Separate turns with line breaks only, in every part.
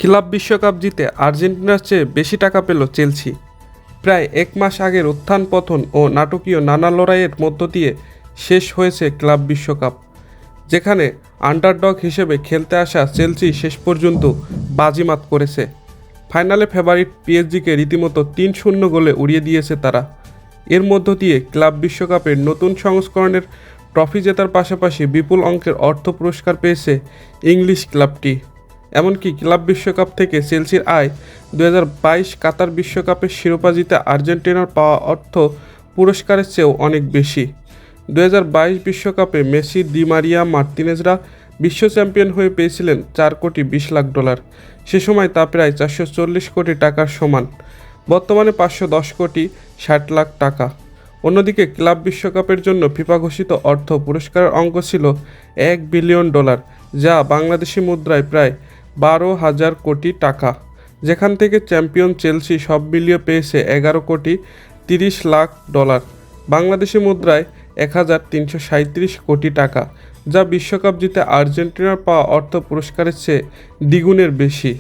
Club বিশ্বকাপ জিতে আর্জেন্টিনার চেয়ে বেশি টাকা পেল চেলসি। প্রায় এক মাস আগের উত্থান পতন ও নাটকীয় নানা লড়াইয়ের মধ্য দিয়ে শেষ হয়েছে ক্লাব বিশ্বকাপ, যেখানে আন্ডারডগ হিসেবে খেলতে আসা চেলসি শেষ পর্যন্ত বাজিমাত করেছে। ফাইনালে ফেভারিট পিএসজিকে রীতিমতো ৩-০ গোলে উড়িয়ে দিয়েছে তারা। এর মধ্য দিয়ে ক্লাব বিশ্বকাপের নতুন সংস্করণের ট্রফি জেতার পাশাপাশি বিপুল অঙ্কের অর্থ পুরস্কার পেয়েছে ইংলিশ ক্লাবটি। এমনকি ক্লাব বিশ্বকাপ থেকে চেলসির আয় 2022 কাতার বিশ্বকাপের শিরোপা জিতে আর্জেন্টিনার পাওয়া অর্থ পুরস্কারের চেয়েও অনেক বেশি। 2022 বিশ্বকাপে মেসি, দি মারিয়া, মার্তিনেজরা বিশ্ব চ্যাম্পিয়ন হয়ে পেয়েছিলেন $4,20,00,000। সে সময় তা প্রায় 440 কোটি টাকার সমান, বর্তমানে 510 কোটি 60 লাখ টাকা। অন্যদিকে ক্লাব বিশ্বকাপের জন্য ফিফা ঘোষিত অর্থ পুরস্কারের অঙ্ক ছিল $1 বিলিয়ন, যা বাংলাদেশি মুদ্রায় প্রায় 12,000 কোটি টাকা, যেখান থেকে চ্যাম্পিয়ন চেলসি সব মিলিয়ে পেয়েছে $11 কোটি 30 লাখ, বাংলাদেশি মুদ্রায় 1,337 কোটি টাকা, যা বিশ্বকাপ জিতে আর্জেন্টিনার পাওয়া অর্থ পুরস্কারের চেয়ে দ্বিগুণের বেশি।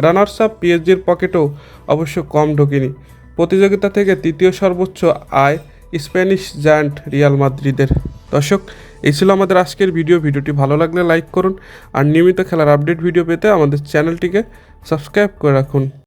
রানার্স আপ পিএসজির পকেটেও অবশ্য কম ঢোকেনি। প্রতিযোগিতা থেকে তৃতীয় সর্বোচ্চ আয় স্প্যানিশ জায়ান্ট রিয়াল মাদ্রিদের। দর্শক, এই ছিল আমাদের আজকের ভিডিওটি ভালো লাগলে লাইক করুন, আর নিয়মিত খেলার আপডেট ভিডিও পেতে আমাদের চ্যানেলটিকে সাবস্ক্রাইব করে রাখুন।